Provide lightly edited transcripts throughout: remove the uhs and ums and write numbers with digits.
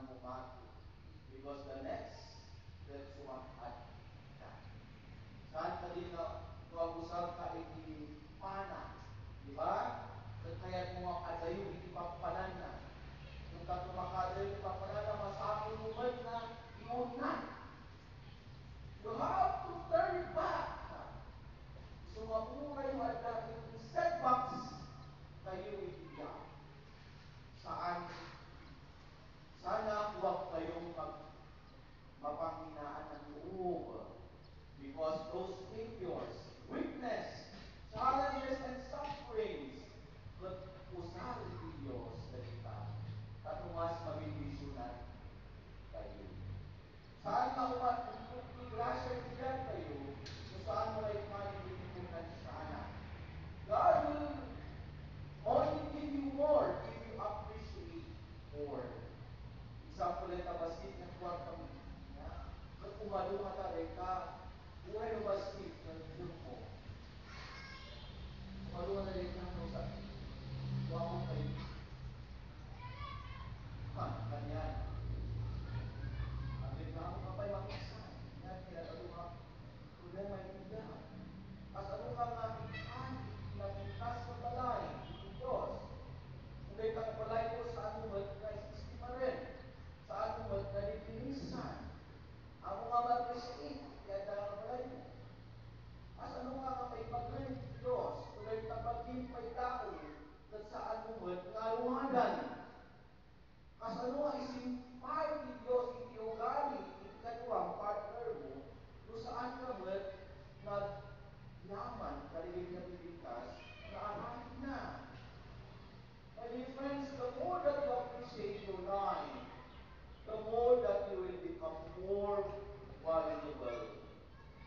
ang bumati. Because the next, that sumakat ka. Saan ka din na kuwag-usap ka ikipana. Di ba? Kaya mga adayo ikipapanan na. Kung ka tumakaday ikipapanan na masabi mo ba na iunan. You have to turn it back. Sumapura yung at yung setbacks kayo iiyak. Saan? Sana huwag kayong mapanghinaan ng loob. Because those failures, weakness, challenges, and sufferings could usar ni Diyos na kita. Katumas mabibisunan kayo. Saan nga grasya bigyan kayo, kung saan mo kayo manibigyan sana. God will only give you more if you appreciate more. Example, ito basit na kuwag kami. Kung umalo ka ka, buhay na basit na film mo. Umalo ka ng sa kuwag mo kayo. Kanyan. Ang reklamo ka pa'y makiksan. Yan, kaya ano ka, problema yung tindahan. At ano ka nga ikan, pinapintas ng balay, ng Diyos. Kung kang balay ko sa anumat, na isisti pa rin. Sa anumat, na dipinisan. Ako nga mag-receive, kaya dahil ang balay mo. At ano nga nga may pagrin ng Diyos, kung tabagin pa'y tao, at sa anumat, nga lumadan. As ano nga isimpay ni Diyos, itiugali, ikatuwang partner mo, kung saan ka ba't nagyaman, karilig na bibigas, na arangin na. My dear friends, the more that you appreciate your life, the more that you will become more valuable.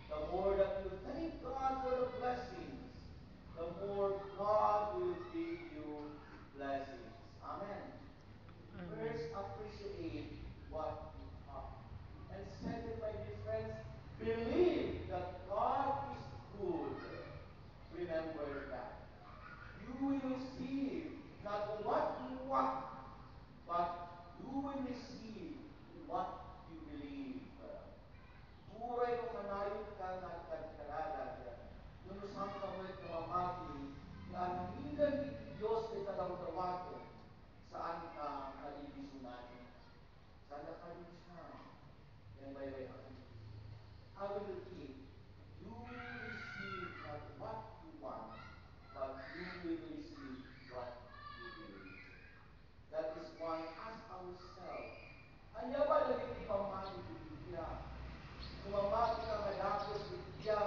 The more that you thank God for the blessings, the more God will give you blessings. Amen. First, appreciate what you have. And second, my dear friends, believe that God is good. Remember that. You will receive not what you want, but you will receive what you believe. Turay ko manayot ka nagkagkaralag. Nung saan ka mo'y kamamati, na hanggang Diyos ay talaw-tawagan, saan ka nalibisunan. Sana ka rin siya. Yan ba'y akin. I will repeat. You receive not what you want, but you will receive what you believe. That is why ask ourselves, anya ba naging pamani bibigya? Kumamati ka madapos bibigya,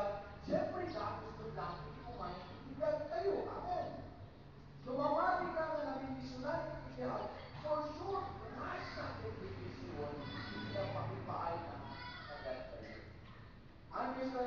siyempre dapos ng langit, hindi mo maintindihan kayo. Amen. Lumamati ka na nabibisunan bibigya, for sure, nasa bibisyon, hindi na pakipaay na agad kayo. Understand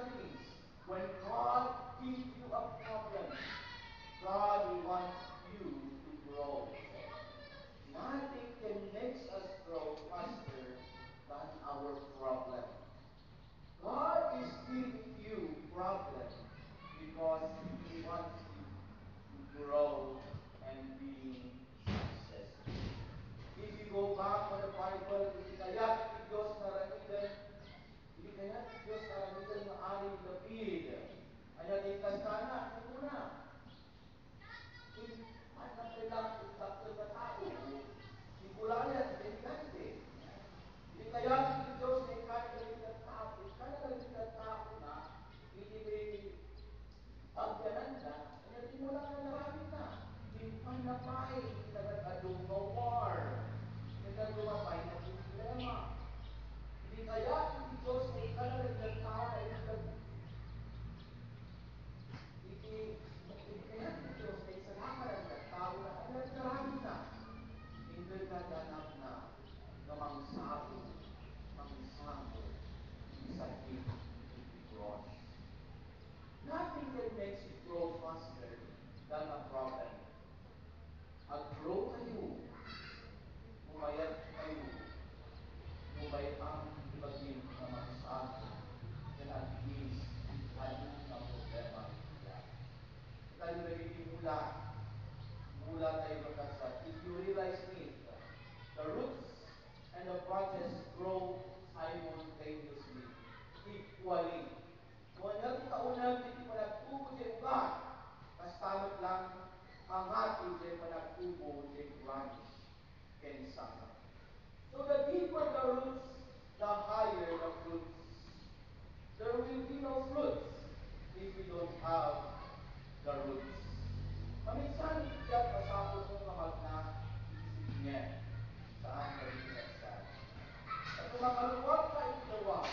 Kumakaluwag ka itawag.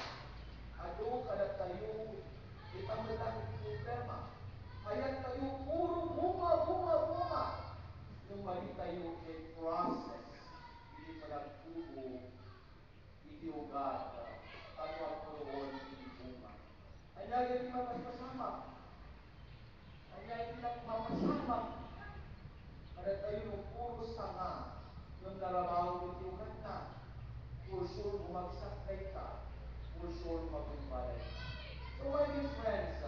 Ado kada tayo itamadang problema. Kaya tayo puro bunga. Yung mali tayo process. Hindi pa nagtubo, itiugad, kapag puroon, itibunga. Kanya hindi mapasama. Kanya hindi mapasama. Kada tayo puro sanga. Yung narabaw itiugad na. For sure, bumagsak ka. For sure, magumbalay ka. So my dear friends,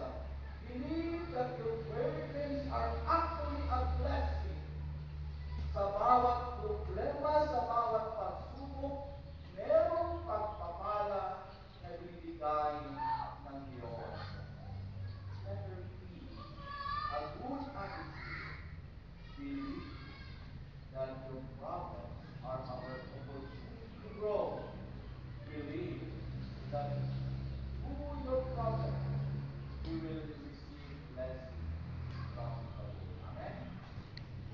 believe that your burdens are actually a blessing. Sa bawat problema, sa bawat pagsubok, merong pagpapala na binibigay ng Diyos. Letter B, a good attitude. Believe that your problems are our opportunity to grow. Believe that through your problems, you will receive blessing from the Lord. Amen?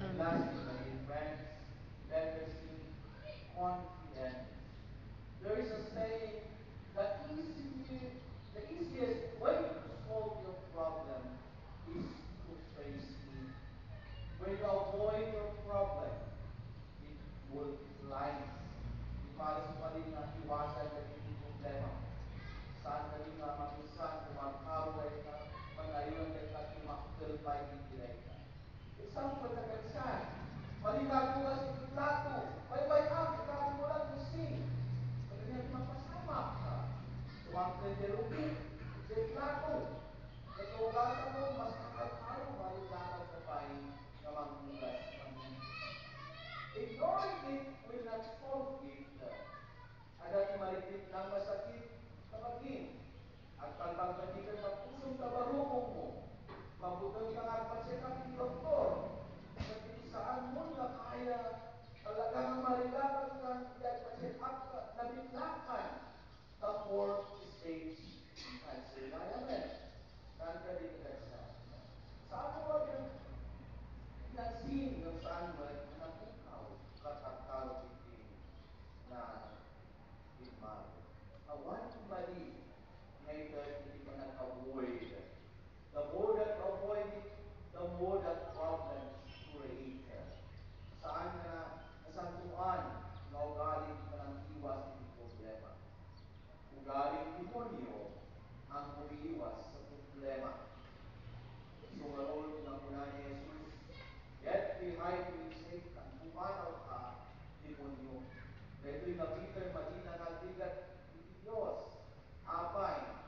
And lastly, my dear friends, letter C, confidence. There is a saying, the easiest way to solve your problem is to face it. When you avoid your problem, it multiplies. Di malas mo rin na iwasan na hindi problema mo. Saan ka rin nga mamisan, kumagkaway ka, panayon ka, kumakil pa, hindi ka. Example na gansan. Maligado ka sa plato. Bye-bye up. Sabi mo lang to sing. Pagkanya mapasama ka. Sumakil na lupit. Sa plato. Natugasan mo, mas kakataro. Maligado ka pa na magmugas kami. Ignoring it will not solve it. Ada marikit lang masakit kapagin. At pagpagpatikan na pusong tabarukong mo. Mabutang ka nga pa-check up ni doktor. Saan mo na kaya talagang marilaban ka yan pa-check up ka, nabitlakan sa fourth stage cancer. Kaya men, saan ka din nagsa? Saan mo ba yung pinansin yung saan mo nabukaw katakaw itin na itmaro? Awan bali ngayon hindi ka nag-avoid. The more that you avoid it, the more that problems create. Saan ka na nasantuan na ugaling ka ng iwas ng problema? Ugaling demonyo ang umiiwas sa problema. Sumarol ng una ni Jesus, get behind me, Satan, pumanaw ka, demonyo. Dito'y nabitan madina nagbigat ni Diyos. Apay,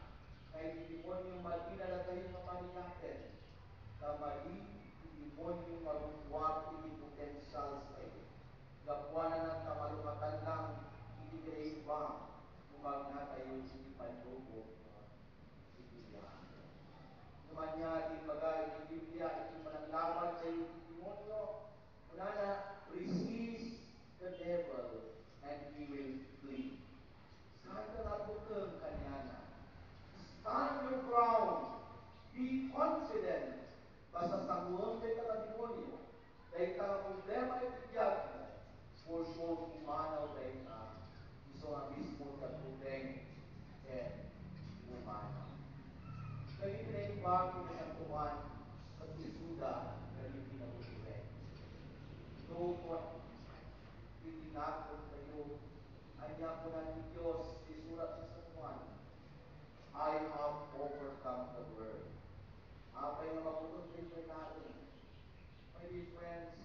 kay demonyo madina na kayo mamaniyakin. Kamali, demonyo magbuwag ini potential sa iyo. Gapuanan ng kamalumatan lang, hindi kayo ba, umagna tayo hindi panlubog si Biblia. Kumanya, di bagay ni Biblia, ito mananglaban kayo si demonyo. Kunana, resist the devil and he will flee. Saan ka nabukang kanyana? Stand your ground. Be confident. Basta tangguan kay demonyo. Dahil ka problema ay bigyan mo. For sure, umanaw dahil ka. Iso ang mismo sa tubeng. And umanaw. Kaya pinaibago na sa tuwan sa isuda na ipinabutuhin. Ito po, itinakot kayo. Anya po na ni Diyos, isurat sa tuwan. I have overcome the world. Apay na mabutong din natin. My dear friends,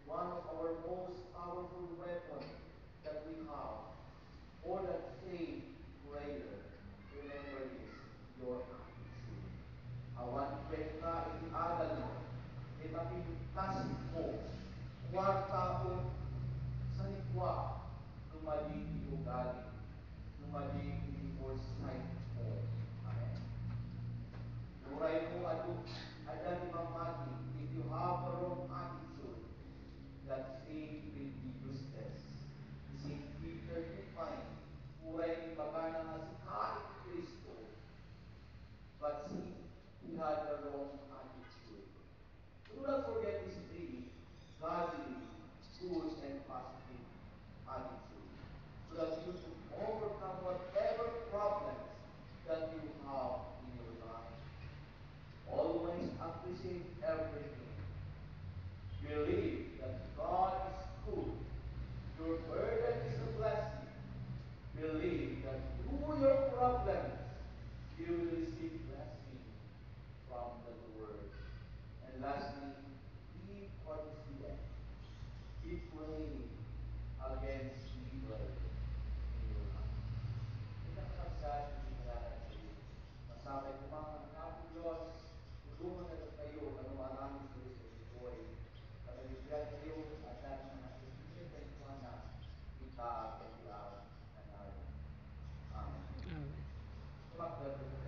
one of our most powerful weapons that we have for that faith prayer, remember this, your attitude. Awan ka itiagal mo, ipapiplasik mo, kwartaon sa likwa, lumaling iugali, lumaling i-foresight mo. Amen. Muray mo ada di mamati. If you have the wrong attitude, that faith will be useless. St. Peter defined, muray ni magana nga si kahit Kristo, but he had the wrong attitude. Do not forget these three: godly, good, and positive attitude. So that you could overcome problems, you will receive blessing from the Lord. And lastly, be confident. Be praying against evil in your life. Pinakasagad, hindi kailangan kayo. Masabay kumang ng ating Diyos, tulungan na kayo na lumarami sa Diyos sa joy. Kanalibyan kayo at dahil ng ating pinagay na kita at ang nanalo. Amen. Amen. Magdadagdag